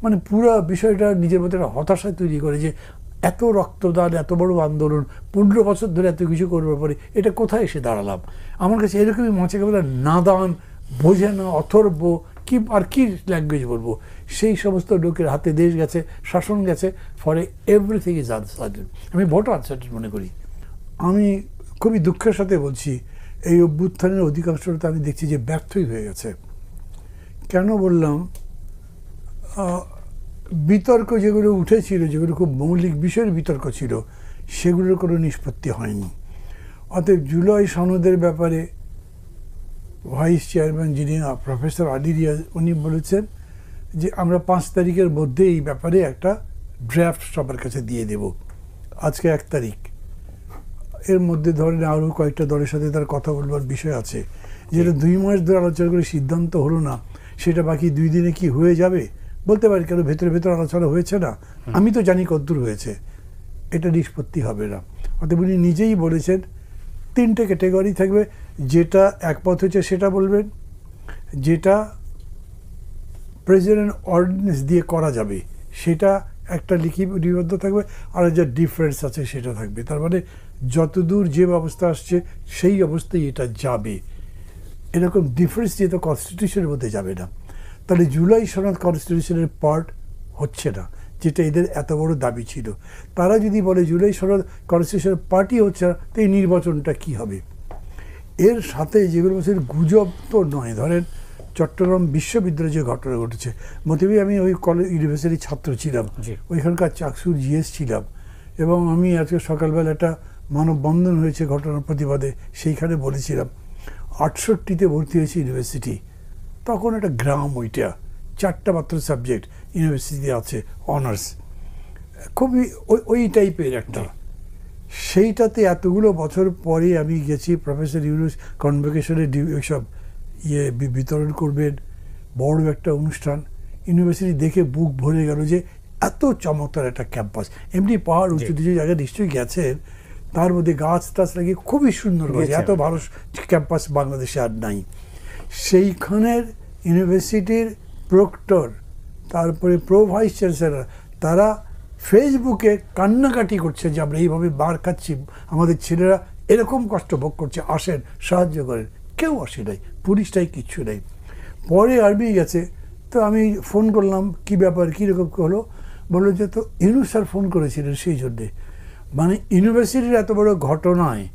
মানে পুরো বিষয়টা নিজের মধ্যে একটা হতাশা তৈরি করে যে এত রক্তদান, এত বড় আন্দোলন, 15 বছর ধরে এত কিছু করবার পরে এটা কোথায় এসে দাঁড়ালাম। আমার কাছে এরকমই মাঝে বলে নাদান, বোঝে না, অথর্ব, কি আর কি ল্যাঙ্গুয়েজ বলবো, সেই সমস্ত লোকের হাতে দেশ গেছে, শাসন গেছে, ফলে এভরিথিং ইজ আনসার্টেন। আমি ভোট আনসার্টেন মনে করি। আমি খুবই দুঃখের সাথে বলছি, এই অভ্যুত্থানের অধিকাংশটা আমি দেখছি যে ব্যর্থই হয়ে গেছে। কেন বললাম, বিতর্ক যেগুলো উঠেছিল, যেগুলো খুব মৌলিক বিষয়ের বিতর্ক ছিল, সেগুলোর কোনো নিষ্পত্তি হয়নি। অতএব জুলাই সনদের ব্যাপারে ভাইস চেয়ারম্যান যিনি প্রফেসর আলী রিয়াজ, উনি বলেছেন যে আমরা 5 তারিখের মধ্যে এই ব্যাপারে একটা ড্রাফট সবার কাছে দিয়ে দেব। আজকে 1 তারিখ, এর মধ্যে ধরেন আরও কয়েকটা দলের সাথে তার কথা বলবার বিষয় আছে, যেটা 2 মাস ধরে আলোচনা করে সিদ্ধান্ত হলো না, সেটা বাকি 2 দিনে কি হয়ে যাবে বলতে পারি, কেন ভেতরে ভেতরে আলোচনা হয়েছে না, আমি তো জানি কতদূর হয়েছে, এটা নিষ্পত্তি হবে না। অতএব উনি নিজেই বলেছেন 3টে ক্যাটেগরি থাকবে, যেটা একমত হয়েছে সেটা বলবেন, যেটা প্রেসিডেন্ট অর্ডিন্যান্স দিয়ে করা যাবে সেটা একটা লিপিবদ্ধ থাকবে, আর যা ডিফারেন্স আছে সেটা থাকবে। তার মানে যতদূর যে ব্যবস্থা আসছে সেই অবস্থায় এটা যাবে, এরকম ডিফারেন্স দিয়ে তো কনস্টিটিউশনের মধ্যে যাবে না। তাহলে জুলাই সনদ কনস্টিটিউশনের পার্ট হচ্ছে না, যেটা এদের এত বড় দাবি ছিল। তারা যদি বলে জুলাই সনদ কনস্টিটিউশনের পার্টই হচ্ছে না, তো এই নির্বাচনটা কী হবে? এর সাথে যেগুলো বলছে গুজব তো নয়, ধরেন চট্টগ্রাম বিশ্ববিদ্যালয়ে যে ঘটনা ঘটেছে, মতিবি আমি ওই কলেজ ইউনিভার্সিটির ছাত্র ছিলাম, ওইখানকার চাকসুর জিএস ছিলাম, এবং আমি আজকে সকালবেলা একটা মানববন্ধন হয়েছে ঘটনার প্রতিবাদে, সেইখানে বলেছিলাম 68তে ভর্তি হয়েছে ইউনিভার্সিটি, তখন একটা গ্রাম, ওইটা 4টা মাত্র সাবজেক্ট ইউনিভার্সিটি আছে অনার্স, খুবই ওই টাইপের একটা। সেইটাতে এতগুলো বছর পরে আমি গেছি, প্রফেসর ইউনুস কনভোকেশনে সব বিতরণ করবেন, বড় একটা অনুষ্ঠান, ইউনিভার্সিটি দেখে বুক ভরে গেল যে এত চমৎকার একটা ক্যাম্পাস। এমনি পাহাড় উঁচু কিছু জায়গায় নিশ্চয়ই গেছেন, তার মধ্যে গাছ টাছ লাগিয়ে খুবই সুন্দর, এত ভালো ক্যাম্পাস বাংলাদেশে আর নাই। সেইখানের ইউনিভার্সিটির প্রক্টর, তারপরে প্রো ভাইস চ্যান্সেলর, তারা ফেসবুকে কান্নাকাটি করছে যে আমরা এইভাবে বার খাচ্ছি, আমাদের ছেলেরা এরকম কষ্ট ভোগ করছে, আসেন সাহায্য করেন। কেউ আসে নাই, পুলিশটাই কিচ্ছু নেই। পরে আর্মি গেছে, তো আমি ফোন করলাম, কি ব্যাপার, কীরকম হলো? বললো যে তো ইউনুস স্যার ফোন করেছিলেন সেই জন্যে। মানে ইউনিভার্সিটির এত বড় ঘটনায়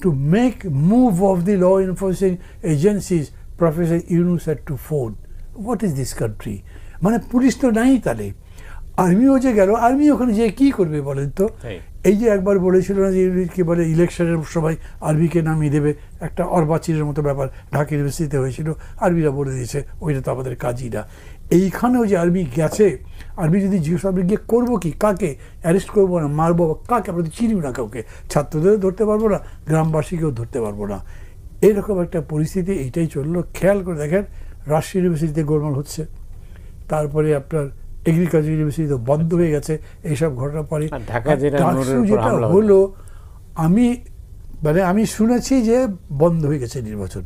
to make move of the law enforcing agencies, Professor Yunus had to phone. What is this country? মানে পুলিশ তো নাই, তাহলে আর্মিও যে গেল, আর্মি ওখানে যে কী করবে বলেন তো? এই যে একবার বলেছিল না যে কি বলে ইলেকশনের সময় আর্মিকে নামিয়ে দেবে, একটা অর্বাচীনের মতো ব্যাপার ঢাকা ইউনিভার্সিটিতে হয়েছিল, আর্মিরা বলে দিয়েছে ওইটা তো আমাদের কাজই না। এইখানেও যে আর্মি গেছে, আর্মি যদি জিজ্ঞেস করবে গিয়ে করবো কি, কাকে অ্যারেস্ট করবো না, মারবো, কাকে, আমরা তো চিনিও না কাউকে, ছাত্রদেরও ধরতে পারবো না, গ্রামবাসীকেও ধরতে পারবো না, এইরকম একটা পরিস্থিতি। এইটাই চললো। খেয়াল করে দেখেন, রাজশাহী ইউনিভার্সিটিতে গোলমাল হচ্ছে, তারপরে আপনার এগ্রিকালচার ইউনিভার্সিটি তো বন্ধ হয়ে গেছে এইসব ঘটনার পরে। যেটা হলো, আমি শুনেছি যে বন্ধ হয়ে গেছে নির্বাচন।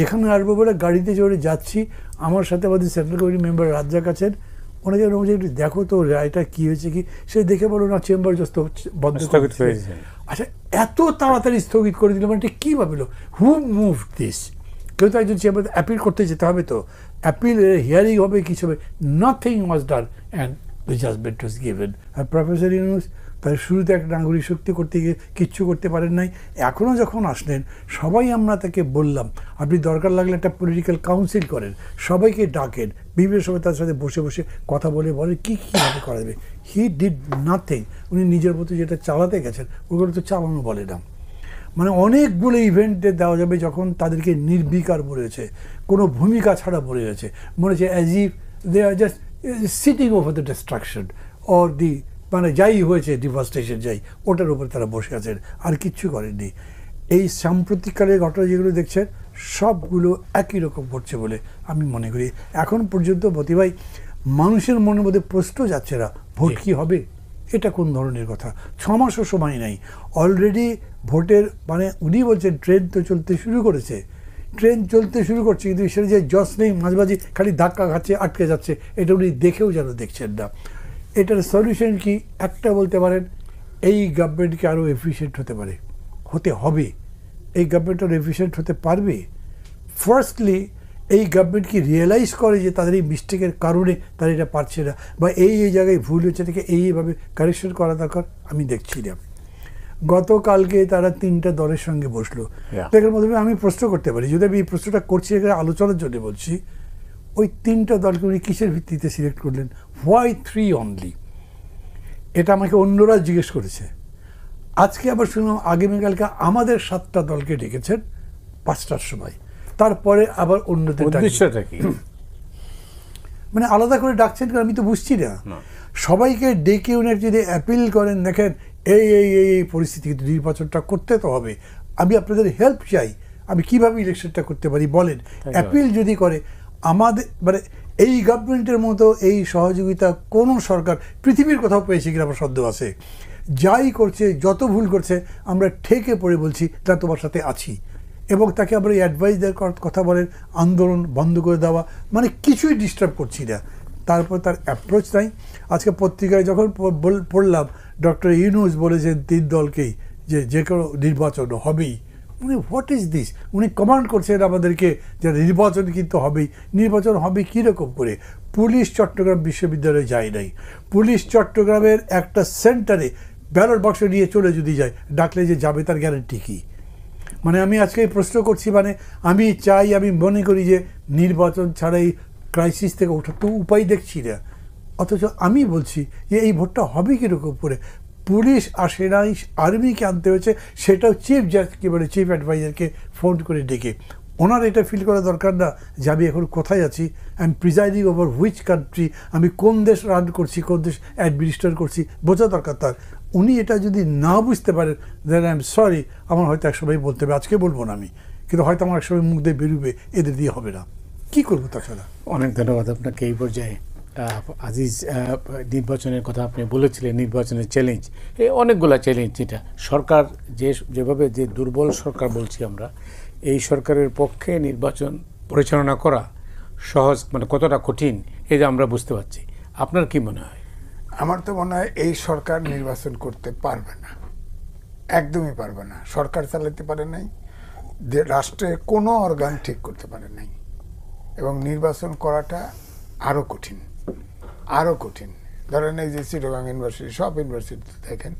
এখানে আসবো বলে গাড়িতে চড়ে যাচ্ছি, আমার সাথে আমাদের সেন্ট্রাল কমিটি মেম্বার রাজ্জাক আছেন, ওনাকে একটু দেখো তো রায়টা কী হয়েছে কি, সে দেখে বলো না চেম্বার জাস্ট বন্ধ হয়েছে। আচ্ছা, এত তাড়াতাড়ি স্থগিত করে দিল, মানে কী ভাবলো, হু মুভ দিস? কেউ তো একজন চেম্বার অ্যাপিল করতে যেতে হবে, তো অ্যাপিল হিয়ারিং হবে, কিছু হবে, nothing was done and the judgment was given. আর প্রফেসর ইউনুস তার শুরুতে একটা নাগরিক শক্তি করতে গিয়ে কিচ্ছু করতে পারেন নাই। এখনও যখন আসলেন, সবাই আমরা তাকে বললাম আপনি দরকার লাগলে একটা পলিটিক্যাল কাউন্সিল করেন, সবাইকে ডাকেন, বিভিন্ন সময় তার সাথে বসে বসে কথা বলে বলেন কীভাবে করা যাবে। He did nothing. উনি নিজের মতো যেটা চালাতে গেছেন, ওগুলো তো চালানো বলে না। মানে অনেকগুলো ইভেন্টে দেওয়া যাবে যখন তাদেরকে নির্বিকার বলেছে, কোনো ভূমিকা ছাড়া বলে গেছে, মনে হচ্ছে as if they are just sitting over the destruction or the, মানে যাই হয়েছে ডিভাস্টেশন যাই, ওটার উপর তারা বসে আছেন, আর কিচ্ছু করেননি। এই সাম্প্রতিককালের ঘটনা যেগুলো দেখছেন, সবগুলো একই রকম ঘটছে বলে আমি মনে করি। এখন পর্যন্ত মতিভাই মানুষের মনের মধ্যে প্রশ্ন যাচ্ছে না, ভোট কী হবে, এটা কোন ধরনের কথা? 6 মাসও সময় নেই, অলরেডি ভোটের, মানে উনি বলছেন ট্রেন তো চলতে শুরু করেছে, ট্রেন চলতে শুরু করছে কিন্তু সেটা যে জস নেই, মাঝবাজি খালি ধাক্কা খাচ্ছে, আটকে যাচ্ছে, এটা উনি দেখেও যেন দেখছেন না। এটার সলিউশন কি? একটা বলতে পারেন, এই গভর্নমেন্টকে আরও এফিশিয়েন্ট হতে হবে। এই গভর্নমেন্ট আরও এফিশিয়েন্ট হতে পারবে। ফার্স্টলি এই গভর্নমেন্ট কি রিয়েলাইজ করে যে তাদের এই মিস্টেকের কারণে তারা এটা পারছে না, বা এই জায়গায় ভুল হচ্ছে, থেকে এইভাবে কারেকশন করা দরকার? আমি দেখছি না। গতকালকে তারা 3টা দলের সঙ্গে বসলো। দেখার মাধ্যমে আমি প্রশ্ন করতে পারি, যদি আমি এই প্রশ্নটা করছি এখানে আলোচনার জন্য বলছি, ওই 3টা দলকে উনি কিসের ভিত্তিতে সিলেক্ট করলেন? Why 3 only? এটা আমাকে অন্যরা জিজ্ঞেস করেছে। আজকে আবার শুনলাম আগামীকালকে আমাদের 7টা দলকে ডেকেছেন 5টার সময়, তারপরে আবার অন্যদের মানে আলাদা করে ডাকছেন, আমি তো বুঝছি না। সবাইকে ডেকে উনি যদি অ্যাপিল করেন, দেখেন এই এই এই পরিস্থিতি, কিন্তু নির্বাচনটা করতে তো হবে, আমি আপনাদের হেল্প চাই, আমি কিভাবে ইলেকশনটা করতে পারি বলেন, অ্যাপিল যদি করে, আমাদের মানে এই গভর্নমেন্টের মতো এই সহযোগিতা কোনো সরকার পৃথিবীর কোথাও পেয়েছে কিনা আমার সন্দেহ আছে। যাই করছে, যত ভুল করছে, আমরা ঠেকে পড়ে বলছি যা তোমার সাথে আছি, এবং তাকে আমরা অ্যাডভাইস দেওয়ার কথা বলেন, আন্দোলন বন্ধ করে দেওয়া, মানে কিছুই ডিস্টার্ব করছি না। তারপর তার অ্যাপ্রোচ নাই। আজকে পত্রিকায় যখন পড়লাম ডক্টর ইউনূস বলেছেন 3 দলকেই যে কোনো নির্বাচন হবেই, উনি হোয়াট ইজ দিস? উনি কমান্ড করছেন আমাদেরকে যে নির্বাচন কিন্তু হবেই। নির্বাচন হবে কীরকম করে? পুলিশ চট্টগ্রাম বিশ্ববিদ্যালয়ে যায় নাই, পুলিশ চট্টগ্রামের একটা সেন্টারে ব্যালট বাক্স নিয়ে চলে যদি যায়, ডাকলে যে যাবে তার গ্যারান্টি কী? মানে আমি আজকে প্রশ্ন করছি, মানে আমি মনে করি যে নির্বাচন ছাড়াই ক্রাইসিস থেকে ওঠার তো উপায় দেখছি না, অথচ আমি বলছি যে এই ভোটটা হবে কীরকম করে? পুলিশ আসে নাই, আর্মিকে আনতে হয়েছে, সেটাও চিফ জাজকে বলে, চিফ অ্যাডভাইজারকে ফোন করে ডেকে। ওনার এটা ফিল করা দরকার না যে আমি এখন কোথায় আছি, I am presiding over which country, আমি কোন দেশ রান করছি, কোন দেশ অ্যাডমিনিস্ট্রেট করছি, বোঝা দরকার তার। উনি এটা যদি না বুঝতে পারেন, দেন আই এম সরি, আমার হয়তো একসময় বলতে হবে, আজকে বলবো না আমি, কিন্তু হয়তো আমার একসময় মুখ দিয়ে বেরোবে, এদের দিয়ে হবে না, কী করবো তাছাড়া। অনেক ধন্যবাদ আপনাকে। এই পর্যায়ে আজিজ, নির্বাচনের কথা আপনি বলেছিলেন, নির্বাচনের চ্যালেঞ্জ, এই অনেকগুলো চ্যালেঞ্জ, যেটা সরকার যেভাবে যে দুর্বল সরকার বলছি আমরা, এই সরকারের পক্ষে নির্বাচন পরিচালনা করা সহজ, মানে কতটা কঠিন, এই যে আমরা বুঝতে পারছি। আপনার কি মনে হয়? আমার তো মনে হয় এই সরকার নির্বাচন করতে পারবে না, একদমই পারবে না। সরকার চালাতে পারে নাই, রাষ্ট্রে কোনো অর্গান ঠিক করতে পারে নাই, এবং নির্বাচন করাটা আরও কঠিন, আরও কঠিন। ধরেন এই যে চিটাগাং ইউনিভার্সিটি, সব ইউনিভার্সিটিতে দেখেন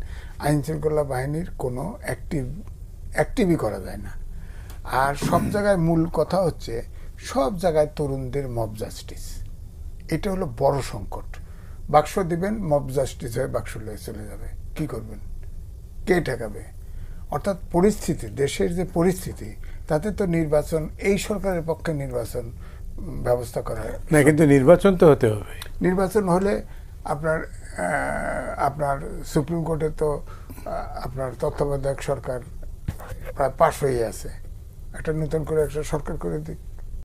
আইন শৃঙ্খলা বাহিনীর কোনো অ্যাক্টিভই করা যায় না। আর সব জায়গায় মূল কথা হচ্ছে, সব জায়গায় তরুণদের মব জাস্টিস, এটা হলো বড় সংকট। বাক্স দিবেন, মব জাস্টিস হয়ে বাক্স লয়ে চলে যাবে, কি করবেন? কে ঠেকাবে? অর্থাৎ পরিস্থিতি, দেশের যে পরিস্থিতি, তাতে তো নির্বাচন, এই সরকারের পক্ষে নির্বাচন ব্যবস্থা করা না, কিন্তু নির্বাচন তো হতে হবে। নির্বাচন হলে আপনার সুপ্রিম কোর্টে তো আপনার তত্ত্বাবধায়ক সরকার প্রায় পাশ হয়ে আছে, একটা নতুন করে একটা সরকার করে দিক।